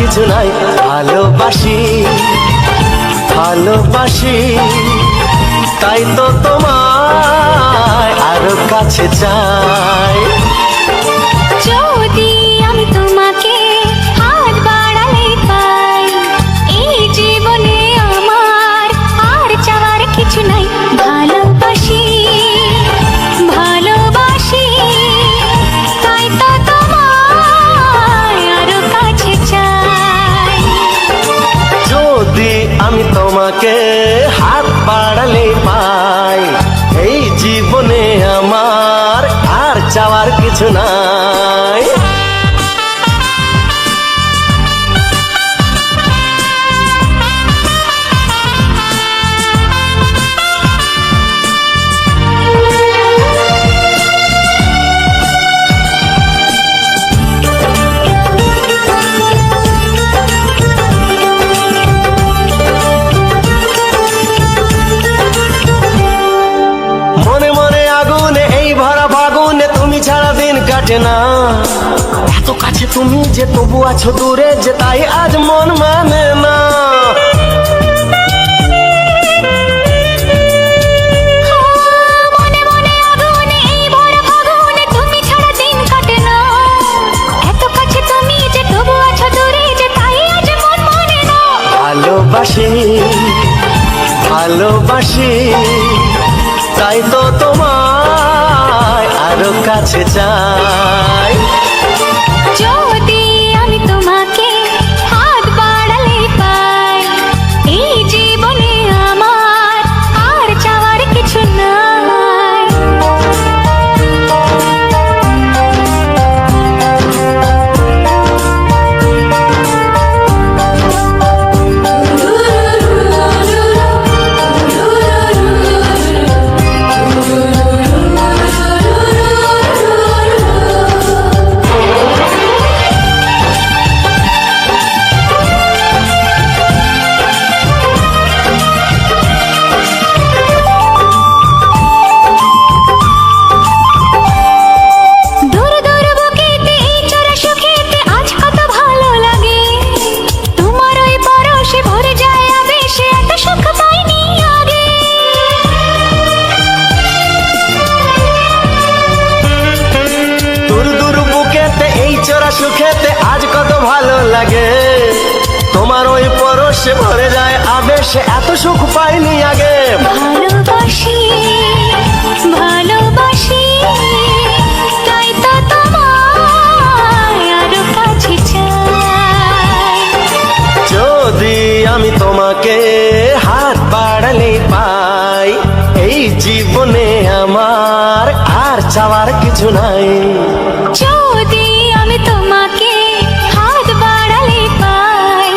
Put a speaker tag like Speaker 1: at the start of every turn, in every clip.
Speaker 1: কিছু নাই। ভালোবাসি ভালোবাসি তাই তো তোমায় আরো কাছে চাই।
Speaker 2: যদি আমি তোমাকে হাত বাড়ালে পাই, এই জীবনে আমার আর চাওয়ার কিছু নাই। ভালোবাসি ভালোবাসি তাই তো তোমায় আরো কাছে চাই।
Speaker 1: যদি আমি তোমাকে হাত বাড়ালে পাই, এই জীবনে আমার আর চাওয়ার কিছু নাই। মনে মনে আগুনে এই ভরা ফাগুনে তুমি ছাড়া দিন কাটে না। এত কাছে তুমি যে তবু আছো দূরে, যে তাই আজ মন মানে না।
Speaker 2: মনে মনে আগুনে এই ভরা ফাগুনে তুমি ছাড়া দিন কাটে না। এত কাছে তুমি যে তবু আছো দূরে, যে তাই আজ মন মানে না।
Speaker 1: ভালোবাসি ভালোবাসি তাই তো তোমায় আরো কাছে চাই।
Speaker 2: যদি আমি তোমাকে হাত বাড়ালে পাই, এই জীবনে আমার আর চাওয়ার কিছু নাই। দূর দূর বুকেতে এই চোরা সুখেতে আজ কত ভালো লাগে। তোমার ওই পরশে ভরে যায় আবেশে, এত সুখ পাইনি আগে।
Speaker 1: দূর দূর বুকেতে এই চোরা সুখেতে আজ কত ভালো লাগে। তোমার ওই পরশে ভরে যায় আবেশে, এত সুখ পাইনি আগে।
Speaker 2: ভালোবাসি ভালোবাসি তাই তো তোমায় আরো কাছে চাই।
Speaker 1: যদি আমি তোমাকে হাত বাড়ালে পাই, এই জীবনে আমার আর চাওয়ার কিছু নাই।
Speaker 2: যদি আমি তোমাকে হাত বাড়ালে পাই,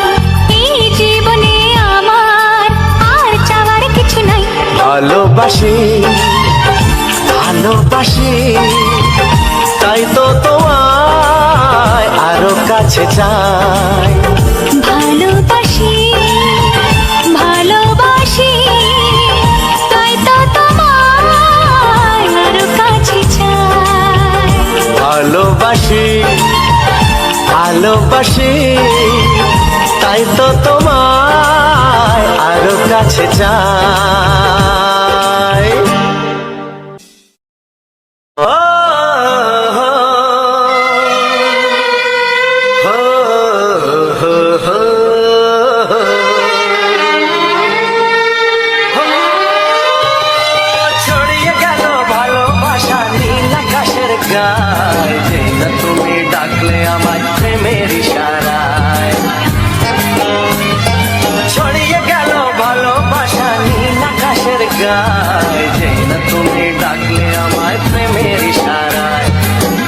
Speaker 2: এই জীবনে আমার আর চাওয়ার কিছু নাই।
Speaker 1: ভালোবাসি ভালোবাসি তাই তো তোমায় আরো কাছে চাই।
Speaker 2: ভালোবাসি ভালোবাসি তাই তো তোমায় আরো কাছে চাই।
Speaker 1: ভালোবাসি ভালোবাসি তাই তো তোমায় আরো কাছে চাই। ও ছড়িয়ে গেল ভালোবাসা নীল আকাশের গায়ে, যে না তুমি ডাকলে আমায় প্রেমের ইশারায়। ছড়িয়ে গেল ভালোবাসা নীল আকাশের গায়ে, যে না তুমি ডাকলে আমায় প্রেমের ইশারায়।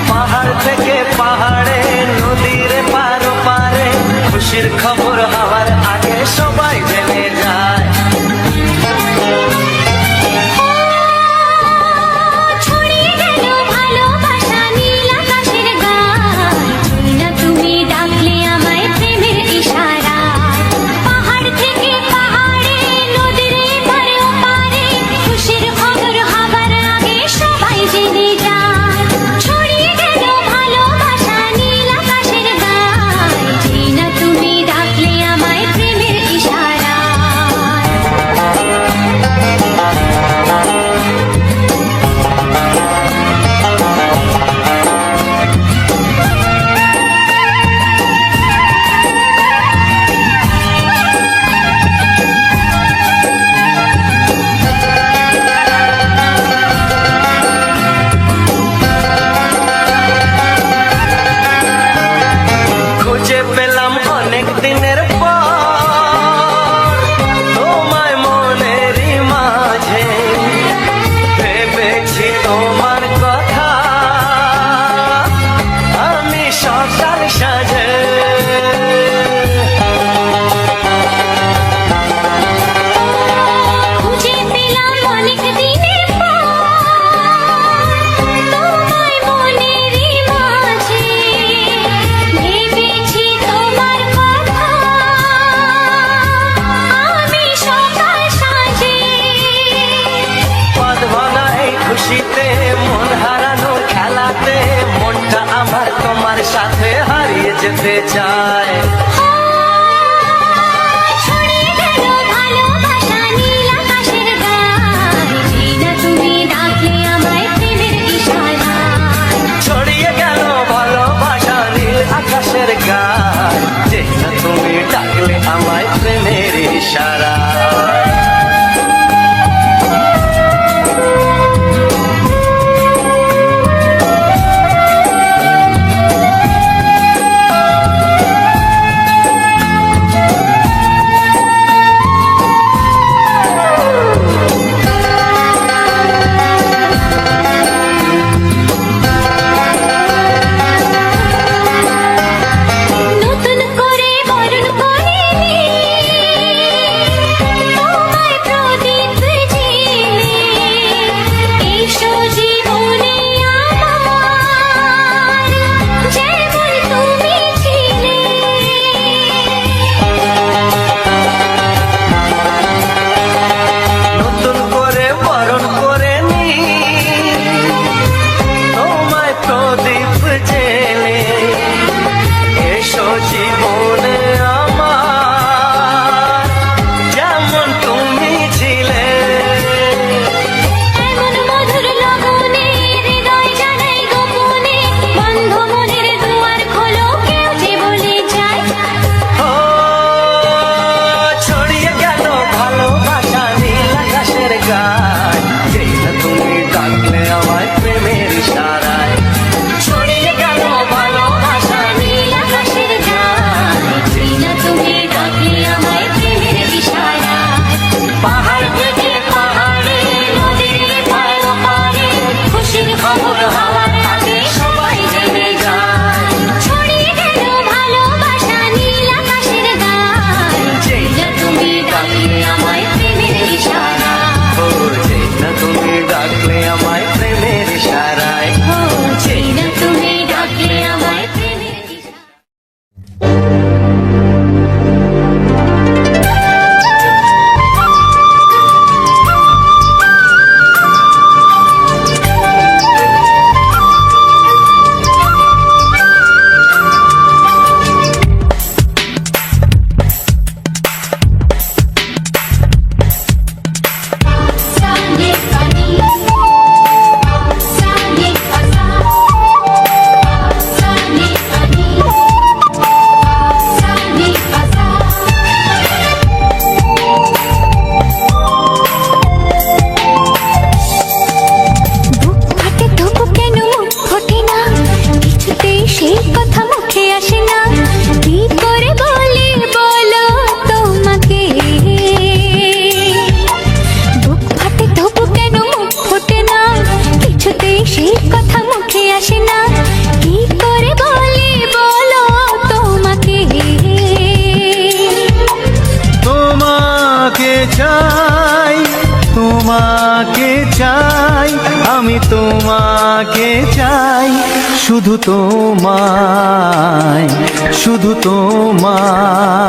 Speaker 1: পাহাড় থেকে পাহাড়ে নদীর পার পারে, খুশির খবর হওয়ার আগে সবাই জেনে যায়।
Speaker 2: ছড়িয়ে গেল ভালোবাসা নীল আকাশের গায়ে, না তুমি ডাকলে আমায় প্রেমের ইশারায়। পাহাড় থেকে পাহাড়ে নদীর পারে পারে
Speaker 1: যেতে চায়।
Speaker 2: ছড়িয়ে গেল ভালোবাসা নীল আকাশের গায়ে, যেই না তুমি ডাকলে আমায় প্রেমের ইশারায়।
Speaker 1: ছড়িয়ে গেল ভালোবাসা নীল আকাশের গায়, যেই না তুমি ডাকলে আমায় প্রেমের ইশারায়।
Speaker 2: নতুন করে বরণ করে তোমায় প্রদীপ জেলে, এসো জীবনে আমার, যেমন তুমি ছিলে।
Speaker 1: নতুন করে বরণ করে নি তোমায় প্রদীপ জেলে, এসো জীবনে আমার, যেমন তুমি ছিলে।
Speaker 2: এমন মধুর লগনে হৃদয় জানাই গোপনে, বন্ধ মনের দুয়ার খোলো, কেউ যে বলে যায়।
Speaker 1: ও ছড়িয়ে গেল ভালোবাসা নীল আকাশের গায়, যেই না তুমি ডাকলে আমায় প্রেমের ইশারায়। ছড়িয়ে গেল ভালোবাসা নীল আকাশের গায়,
Speaker 2: যেই না তুমি ডাকলে আমায় প্রেমের ইশারায়।
Speaker 1: পাহাড় থেকে পাহাড়ে
Speaker 2: নদীর পার ওপারে খুশির খবর হওয়ার আগে সবাই জেনে যায়। ছড়িয়ে গেল ভালোবাসা নীল আকাশের গায়ে, যেই না তুমি ডাকলে আমায় প্রেমের ইশারায়।
Speaker 1: ও যেই না তুমি ডাকলে আমায় প্রেমের ইশারায়।
Speaker 2: ও যেই না তুমি ডাকলে আমায় প্রেমের ইশারায়। Sani pani, sani pasa, sani pani, sani pasa. বুক ফাটে তবু কেন মুখ ফোটে না, কিছুতেই সেই কথা মুখে আসে না, কি করে বলি বলো তোমাকে। বুক ফাটে তবু কেন মুখ ফোটে না, কিছুতেই সেই কথা মুখে আসে না, কি করে বলি বলো তোমাকে।
Speaker 1: তোমাকে চাই, তোমাকে চাই, আমি তোমাকে চাই, শুধু তোমায়, শুধু তোমায়।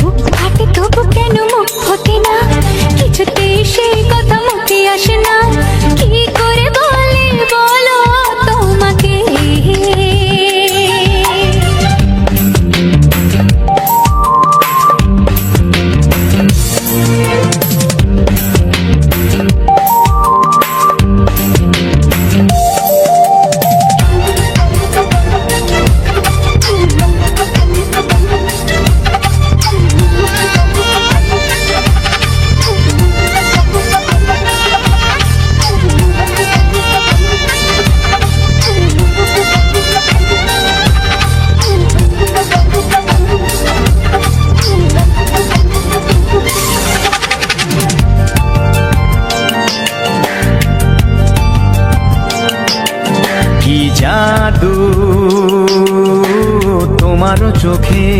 Speaker 2: বুক ফাটে তবু কেন মুখ ফোটে না, কিছুতেই সেই কথা মুখে আসে না, কি করে বলি বলো তোমাকে।
Speaker 1: কি জাদু তোমার চোখে,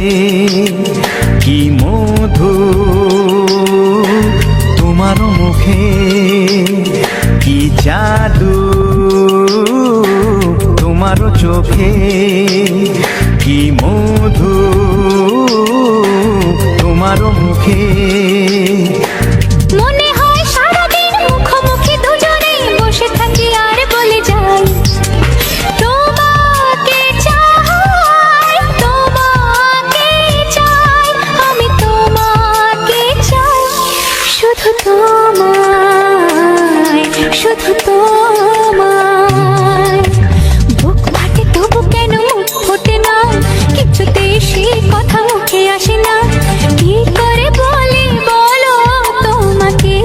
Speaker 1: কি মধু তোমার মুখে, কি জাদু তোমার চোখে, কি মধু তোমার মুখে।
Speaker 2: মনে হয় সারাদিন মুখোমুখি দুজনে বসে থাকি আর বলে যাই, তোমাকে চাই। শুধু তোমায়। বুক ফাটে তবু কেন মুখ ফোটে না, কিছুতেই সেই কথা মুখে আসে না, কি করে বলি বলো তোমাকে।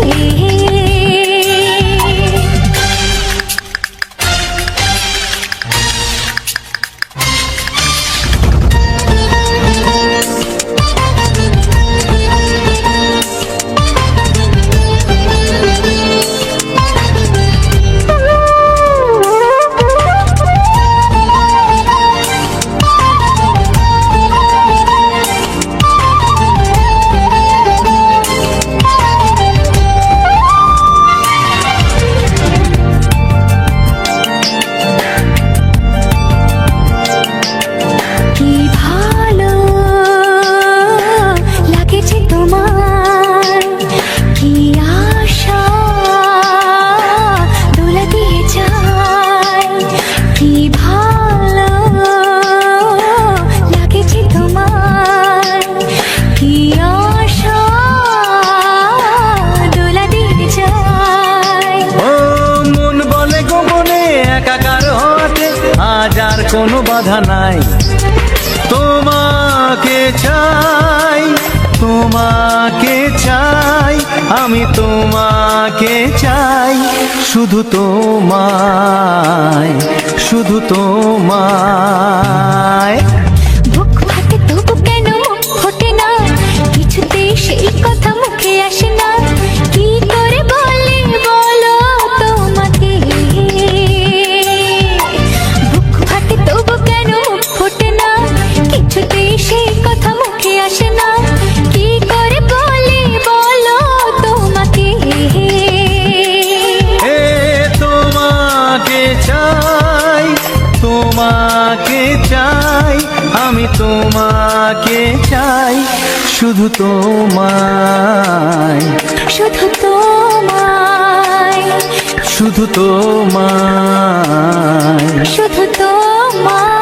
Speaker 2: কি ভালো লাগেছে তোমার, কি আশা দোলা দিয়ে যায়। কি ভালো লাগেছে তোমার, কি আশা দোলা দিয়ে যায়।
Speaker 1: ও মন বলে গোপনে একাকার হতে আজ আর কোনো বাধা নাই, তোমাকে চাই, তোমাকে চাই, আমি তোমাকে চাই, শুধু তোমায়, শুধু তোমায়।
Speaker 2: বুক ফাটে তবু কেন মুখ ফোটে না, কিছুতেই সেই কথা মুখে আসে না, কি করে বলি বলো তোমাকে। বুক ফাটে তবু কেন মুখ ফোটে না, কিছুতেই সেই কথা মুখে আসে না, কি করে বলি বলো তোমাকে।
Speaker 1: এ তোমাকে চাই, তোমাকে চাই, আমি তোমাকে চাই, শুধু তোমায়,
Speaker 2: শুধু তোমায়,
Speaker 1: শুধু তোমায়।
Speaker 2: শুধু তোমায়।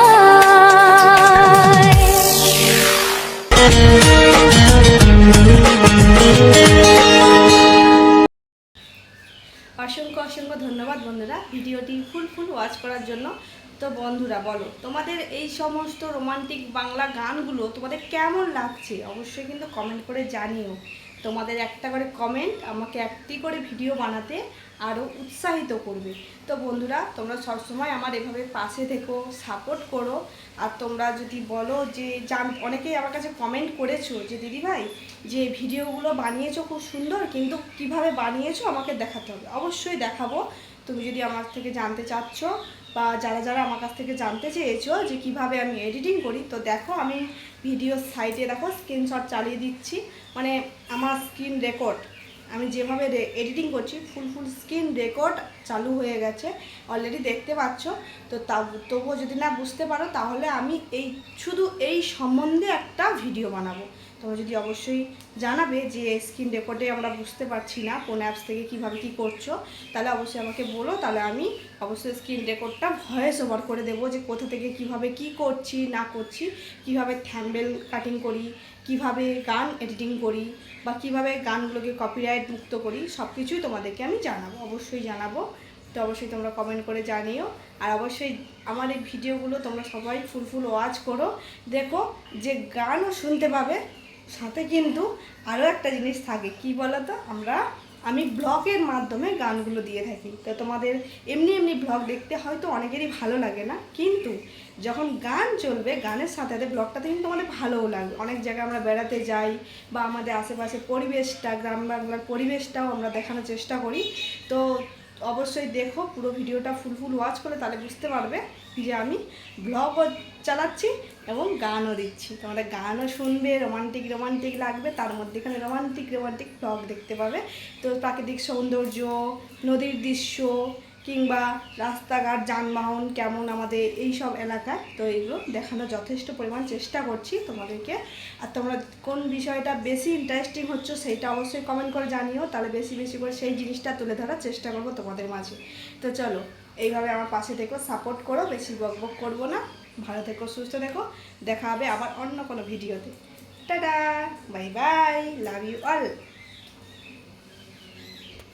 Speaker 3: অসংখ্য অসংখ্য ধন্যবাদ বন্ধুরা ভিডিওটি ফুল ওয়াচ করার জন্য। তো বন্ধুরা বলো তোমাদের এই সমস্ত রোমান্টিক বাংলা গানগুলো তোমাদের কেমন লাগছে অবশ্যই কিন্তু কমেন্ট করে জানিও। তোমাদের একটা করে কমেন্ট আমাকে একটি করে ভিডিও বানাতে আরও উৎসাহিত করবে। তো বন্ধুরা তোমরা সবসময় আমার এভাবে পাশে থেকো, সাপোর্ট করো। আর তোমরা যদি বলো যে অনেকেই আমার কাছে কমেন্ট করেছো যে দিদিভাই যে ভিডিওগুলো বানিয়েছো খুব সুন্দর, কিন্তু কিভাবে বানিয়েছো আমাকে দেখাতে হবে। অবশ্যই দেখাবো। তুমি যদি আমার থেকে জানতে চাচ্ছ বা যারা যারা আমার কাছ থেকে জানতে চেয়েছো যে কিভাবে আমি এডিটিং করি, তো দেখো আমি ভিডিওর সাইডে দেখো স্ক্রিনশট চালিয়ে দিচ্ছি, মানে আমার স্ক্রিন রেকর্ড আমি যেভাবে এডিটিং করছি ফুল স্ক্রিন রেকর্ড চালু হয়ে গেছে অলরেডি দেখতে পাচ্ছ। তো তবুও যদি না বুঝতে পারো তাহলে আমি শুধু এই সম্বন্ধে একটা ভিডিও বানাবো। তোমরা যদি অবশ্যই জানাবে যে স্ক্রিন রেকর্ডে আমরা বুঝতে পারছি না কোন অ্যাপস থেকে কিভাবে কি করছো, তাহলে অবশ্যই আমাকে বলো, তাহলে আমি অবশ্যই স্ক্রিন রেকর্ডটা ভয়েস ওভার করে দেবো যে কোথা থেকে কিভাবে কি করছি না করছি, কিভাবে থাম্বনেল কাটিং করি, কিভাবে গান এডিটিং করি, বা কিভাবে গানগুলোকে কপিরাইট মুক্ত করি, সব কিছুই তোমাদেরকে আমি জানাবো, অবশ্যই জানাবো। তো অবশ্যই তোমরা কমেন্ট করে জানিও। আর অবশ্যই আমার এই ভিডিওগুলো তোমরা সবাই ফুল ওয়াচ করো, দেখো যে গানও শুনতে পাবে, সাথে কিন্তু আরও একটা জিনিস থাকে কি বলো তো, আমি ব্লগের মাধ্যমে গানগুলো দিয়ে থাকি। তো তোমাদের এমনি ব্লগ দেখতে হয়তো অনেকেরই ভালো লাগে না, কিন্তু যখন গান চলবে গানের সাথে সাথে ব্লগটাতে কিন্তু আমাদের ভালোও লাগবে। অনেক জায়গায় আমরা বেড়াতে যাই বা আমাদের আশেপাশে পরিবেশটা, গ্রাম বাংলার পরিবেশটাও আমরা দেখানোর চেষ্টা করি। তো অবশ্যই দেখো পুরো ভিডিওটা ফুল ওয়াচ করে, তাহলে বুঝতে পারবে যে আমি ব্লগও চালাচ্ছি এবং গানও দিচ্ছি। তোমাদের গানও শুনবে, রোমান্টিক লাগবে, তার মধ্যে এখানে রোমান্টিক ব্লগ দেখতে পাবে। তো প্রাকৃতিক সৌন্দর্য, নদীর দৃশ্য কিংবা রাস্তাঘাট, যানবাহন কেমন আমাদের এই সব এলাকায়, তো এইগুলো দেখানোর যথেষ্ট পরিমাণ চেষ্টা করছি তোমাদেরকে। আর তোমরা কোন বিষয়টা বেশি ইন্টারেস্টিং হচ্ছে সেইটা অবশ্যই কমেন্ট করে জানিও, তাহলে বেশি করে সেই জিনিসটা তুলে ধরার চেষ্টা করবো তোমাদের মাঝে। তো চলো এইভাবে আমার পাশে থেকো, সাপোর্ট করো, বেশি বকবক করবো না। ভালো থেকো, সুস্থ থেকো, দেখা হবে আবার অন্য কোনো ভিডিওতে। Tata, bye bye, love you all.